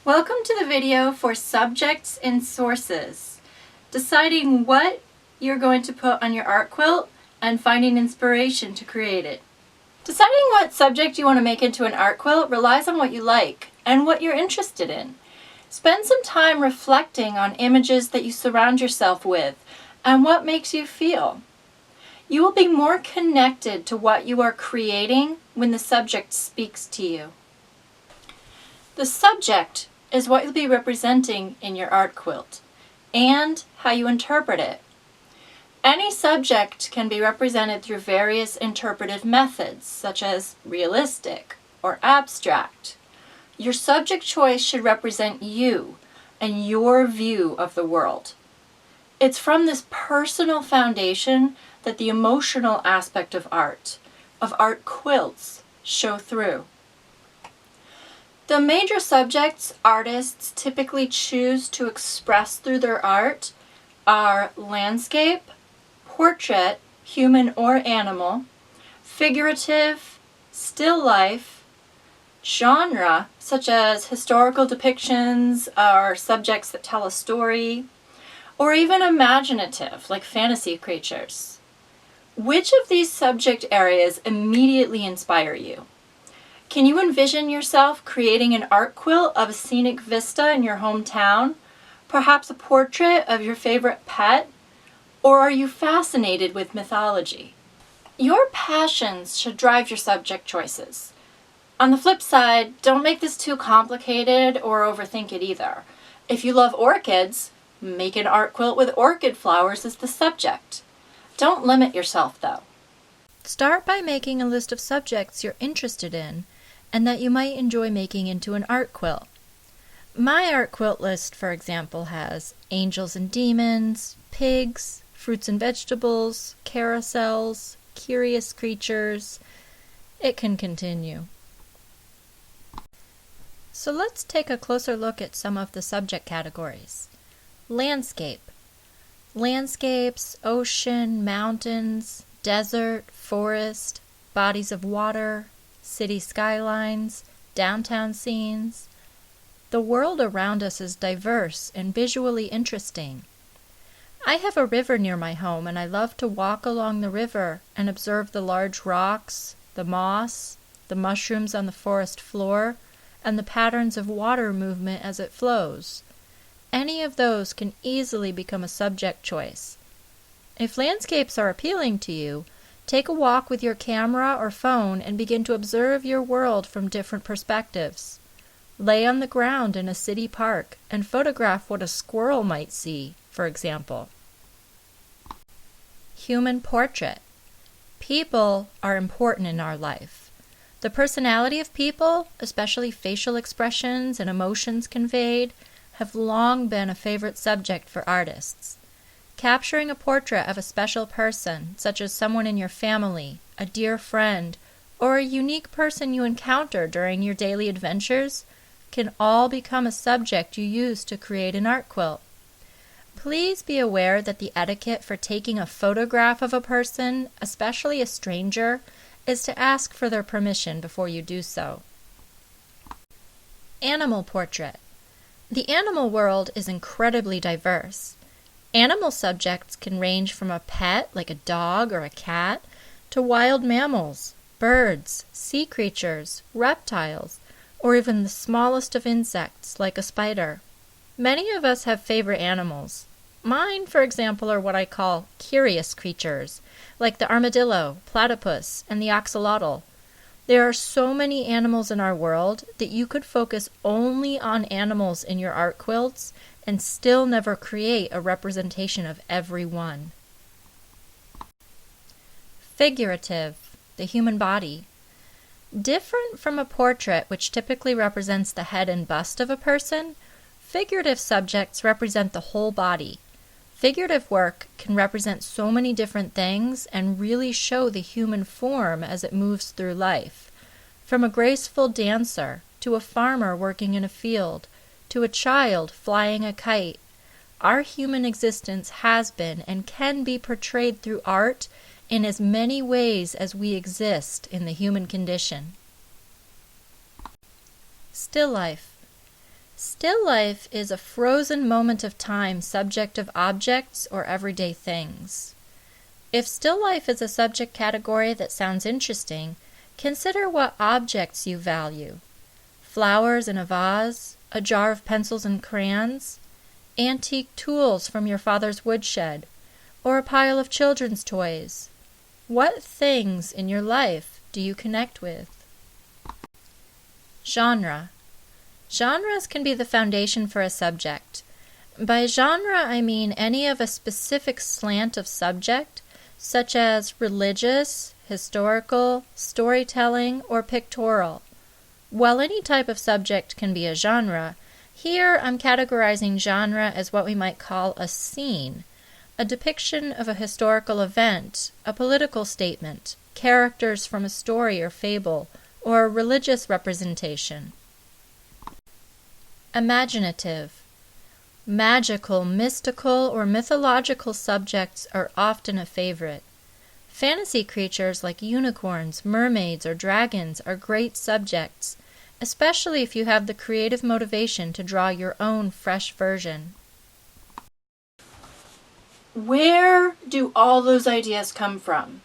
Welcome to the video for subjects and sources. Deciding what you're going to put on your art quilt and finding inspiration to create it. Deciding what subject you want to make into an art quilt relies on what you like and what you're interested in. Spend some time reflecting on images that you surround yourself with and what makes you feel. You will be more connected to what you are creating when the subject speaks to you. The subject is what you'll be representing in your art quilt and how you interpret it. Any subject can be represented through various interpretive methods, such as realistic or abstract. Your subject choice should represent you and your view of the world. It's from this personal foundation that the emotional aspect of art quilts, show through. The major subjects artists typically choose to express through their art are landscape, portrait, human or animal, figurative, still life, genre, such as historical depictions or subjects that tell a story, or even imaginative, like fantasy creatures. Which of these subject areas immediately inspire you? Can you envision yourself creating an art quilt of a scenic vista in your hometown? Perhaps a portrait of your favorite pet? Or are you fascinated with mythology? Your passions should drive your subject choices. On the flip side, don't make this too complicated or overthink it either. If you love orchids, make an art quilt with orchid flowers as the subject. Don't limit yourself though. Start by making a list of subjects you're interested in and that you might enjoy making into an art quilt. My art quilt list, for example, has angels and demons, pigs, fruits and vegetables, carousels, curious creatures. It can continue. So let's take a closer look at some of the subject categories. Landscape. Landscapes, ocean, mountains, desert, forest, bodies of water, city skylines, downtown scenes. The world around us is diverse and visually interesting. I have a river near my home and I love to walk along the river and observe the large rocks, the moss, the mushrooms on the forest floor, and the patterns of water movement as it flows. Any of those can easily become a subject choice. If landscapes are appealing to you, take a walk with your camera or phone and begin to observe your world from different perspectives. Lay on the ground in a city park and photograph what a squirrel might see, for example. Human portrait. People are important in our life. The personality of people, especially facial expressions and emotions conveyed, have long been a favorite subject for artists. Capturing a portrait of a special person, such as someone in your family, a dear friend, or a unique person you encounter during your daily adventures, can all become a subject you use to create an art quilt. Please be aware that the etiquette for taking a photograph of a person, especially a stranger, is to ask for their permission before you do so. Animal portrait. The animal world is incredibly diverse. Animal subjects can range from a pet, like a dog or a cat, to wild mammals, birds, sea creatures, reptiles, or even the smallest of insects, like a spider. Many of us have favorite animals. Mine, for example, are what I call curious creatures, like the armadillo, platypus, and the axolotl. There are so many animals in our world that you could focus only on animals in your art quilts and still never create a representation of every one. Figurative, the human body. Different from a portrait, which typically represents the head and bust of a person, figurative subjects represent the whole body. Figurative work can represent so many different things and really show the human form as it moves through life. From a graceful dancer, to a farmer working in a field, to a child flying a kite, our human existence has been and can be portrayed through art in as many ways as we exist in the human condition. Still life. Still life is a frozen moment of time, subject of objects or everyday things. If still life is a subject category that sounds interesting, consider what objects you value. Flowers in a vase, a jar of pencils and crayons, antique tools from your father's woodshed, or a pile of children's toys. What things in your life do you connect with? Genre. Genres can be the foundation for a subject. By genre, I mean any of a specific slant of subject, such as religious, historical, storytelling, or pictorial. While any type of subject can be a genre, here I'm categorizing genre as what we might call a scene, a depiction of a historical event, a political statement, characters from a story or fable, or a religious representation. Imaginative. Magical, mystical, or mythological subjects are often a favorite. Fantasy creatures like unicorns, mermaids, or dragons are great subjects, especially if you have the creative motivation to draw your own fresh version. Where do all those ideas come from?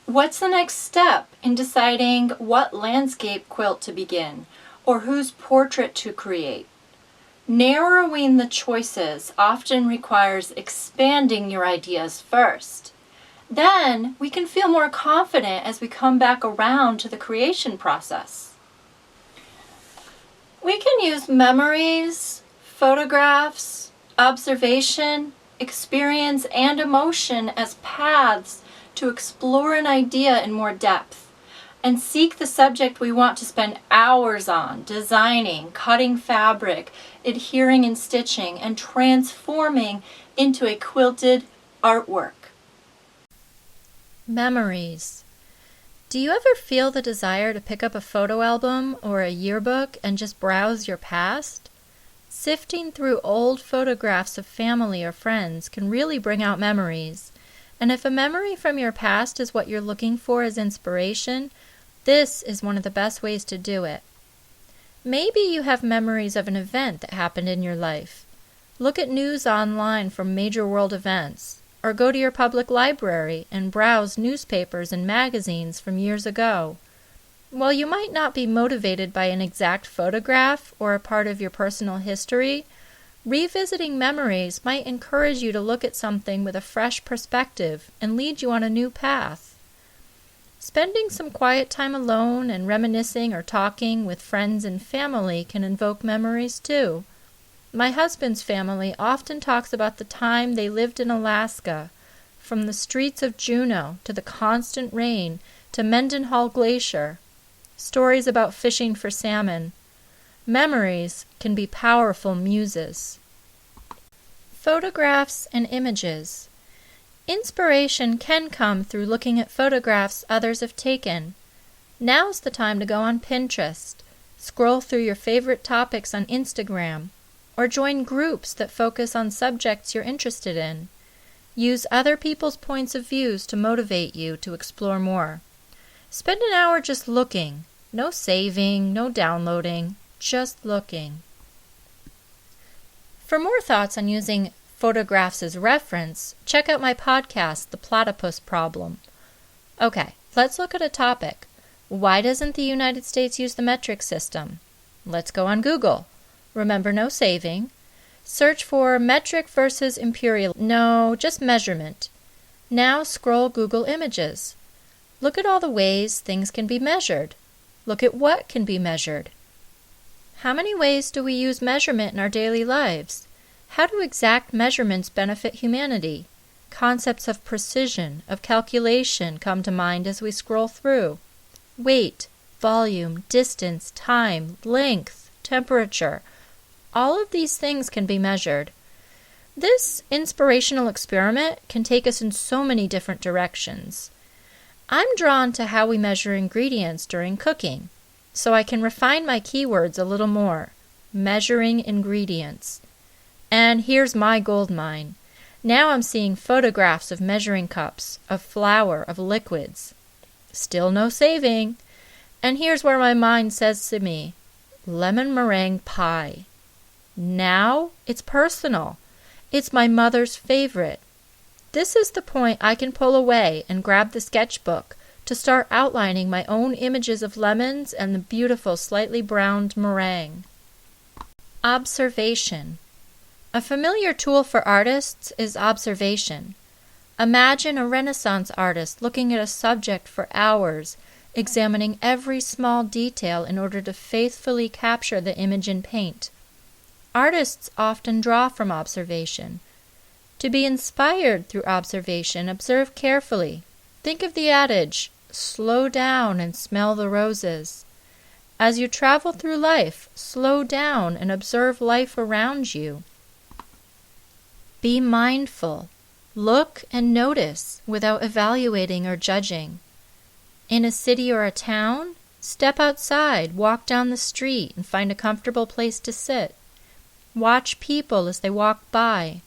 What's the next step in deciding what landscape quilt to begin, or whose portrait to create? Narrowing the choices often requires expanding your ideas first. Then we can feel more confident as we come back around to the creation process. We can use memories, photographs, observation, experience, and emotion as paths to explore an idea in more depth and seek the subject we want to spend hours on, designing, cutting fabric, adhering and stitching, and transforming into a quilted artwork. Memories. Do you ever feel the desire to pick up a photo album or a yearbook and just browse your past? Sifting through old photographs of family or friends can really bring out memories. And if a memory from your past is what you're looking for as inspiration, this is one of the best ways to do it. Maybe you have memories of an event that happened in your life. Look at news online from major world events, or go to your public library and browse newspapers and magazines from years ago. While you might not be motivated by an exact photograph or a part of your personal history, revisiting memories might encourage you to look at something with a fresh perspective and lead you on a new path. Spending some quiet time alone and reminiscing or talking with friends and family can invoke memories too. My husband's family often talks about the time they lived in Alaska, from the streets of Juneau to the constant rain to Mendenhall Glacier. Stories about fishing for salmon. Memories can be powerful muses. Photographs and images. Inspiration can come through looking at photographs others have taken. Now's the time to go on Pinterest, scroll through your favorite topics on Instagram, or join groups that focus on subjects you're interested in. Use other people's points of views to motivate you to explore more. Spend an hour just looking. No saving, no downloading, just looking. For more thoughts on using photographs as reference, check out my podcast, The Platypus Problem. Okay, let's look at a topic. Why doesn't the United States use the metric system? Let's go on Google. Remember, no saving. Search for metric versus imperial. No, just measurement. Now scroll Google Images. Look at all the ways things can be measured. Look at what can be measured. How many ways do we use measurement in our daily lives? How do exact measurements benefit humanity? Concepts of precision, of calculation come to mind as we scroll through. Weight, volume, distance, time, length, temperature. All of these things can be measured. This inspirational experiment can take us in so many different directions. I'm drawn to how we measure ingredients during cooking, so I can refine my keywords a little more. Measuring ingredients. And here's my gold mine. Now I'm seeing photographs of measuring cups, of flour, of liquids. Still no saving. And here's where my mind says to me, lemon meringue pie. Now it's personal. It's my mother's favorite. This is the point I can pull away and grab the sketchbook to start outlining my own images of lemons and the beautiful slightly browned meringue. Observation. A familiar tool for artists is observation. Imagine a Renaissance artist looking at a subject for hours, examining every small detail in order to faithfully capture the image in paint. Artists often draw from observation. To be inspired through observation, observe carefully. Think of the adage, slow down and smell the roses. As you travel through life, slow down and observe life around you. Be mindful. Look and notice without evaluating or judging. In a city or a town, step outside, walk down the street, and find a comfortable place to sit. Watch people as they walk by.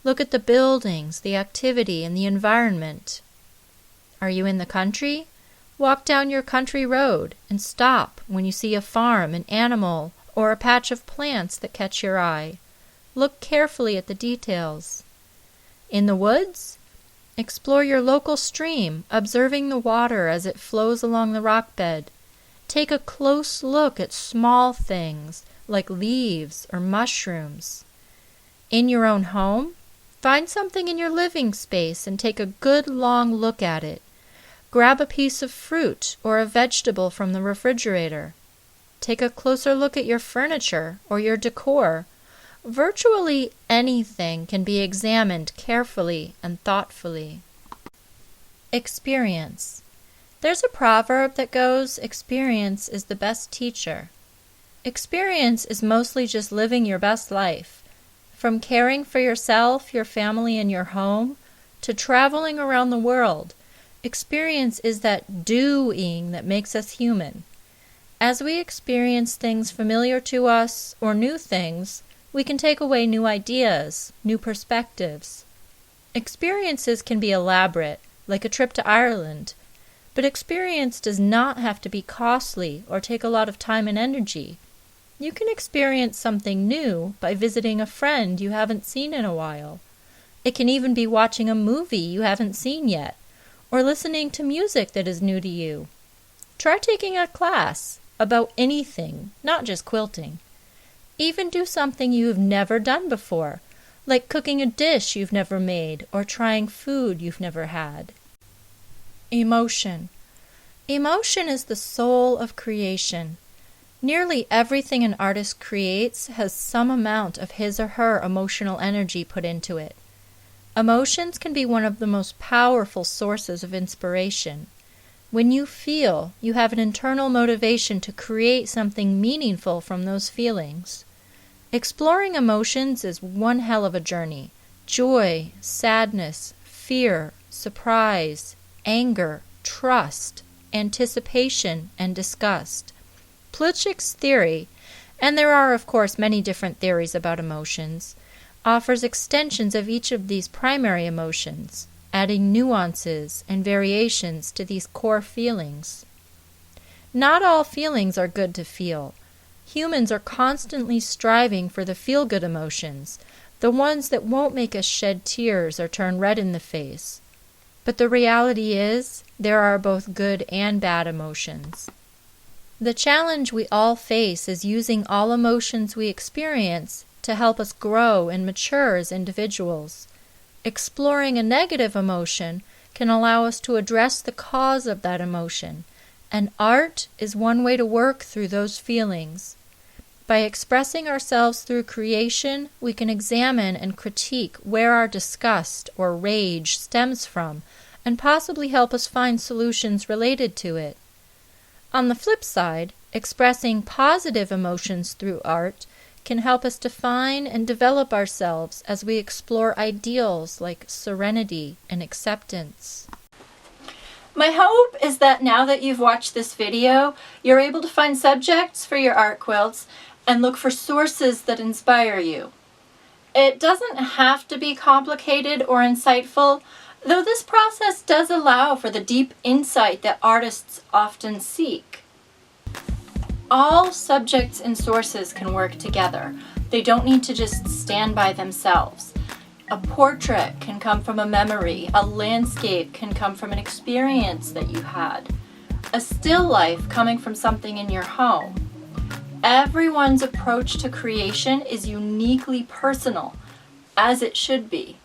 Look at the buildings, the activity, and the environment. Are you in the country? Walk down your country road and stop when you see a farm, an animal, or a patch of plants that catch your eye. Look carefully at the details. In the woods? Explore your local stream, observing the water as it flows along the rock bed. Take a close look at small things like leaves or mushrooms. In your own home, find something in your living space and take a good long look at it. Grab a piece of fruit or a vegetable from the refrigerator. Take a closer look at your furniture or your decor. Virtually anything can be examined carefully and thoughtfully. Experience. There's a proverb that goes, experience is the best teacher. Experience is mostly just living your best life. From caring for yourself, your family, and your home, to traveling around the world, experience is that doing that makes us human. As we experience things familiar to us or new things, we can take away new ideas, new perspectives. Experiences can be elaborate, like a trip to Ireland, but experience does not have to be costly or take a lot of time and energy. You can experience something new by visiting a friend you haven't seen in a while. It can even be watching a movie you haven't seen yet, or listening to music that is new to you. Try taking a class about anything, not just quilting. Even do something you've never done before, like cooking a dish you've never made or trying food you've never had. Emotion. Emotion is the soul of creation. Nearly everything an artist creates has some amount of his or her emotional energy put into it. Emotions can be one of the most powerful sources of inspiration. When you feel, you have an internal motivation to create something meaningful from those feelings. Exploring emotions is one hell of a journey. Joy, sadness, fear, surprise, anger, trust, anticipation, and disgust. Plutchik's theory, and there are of course many different theories about emotions, offers extensions of each of these primary emotions, adding nuances and variations to these core feelings. Not all feelings are good to feel. Humans are constantly striving for the feel-good emotions, the ones that won't make us shed tears or turn red in the face. But the reality is, there are both good and bad emotions. The challenge we all face is using all emotions we experience to help us grow and mature as individuals. Exploring a negative emotion can allow us to address the cause of that emotion, and art is one way to work through those feelings. By expressing ourselves through creation, we can examine and critique where our disgust or rage stems from, and possibly help us find solutions related to it. On the flip side, expressing positive emotions through art can help us define and develop ourselves as we explore ideals like serenity and acceptance. My hope is that now that you've watched this video, you're able to find subjects for your art quilts and look for sources that inspire you. It doesn't have to be complicated or insightful, though this process does allow for the deep insight that artists often seek. All subjects and sources can work together. They don't need to just stand by themselves. A portrait can come from a memory. A landscape can come from an experience that you had. A still life coming from something in your home. Everyone's approach to creation is uniquely personal, as it should be.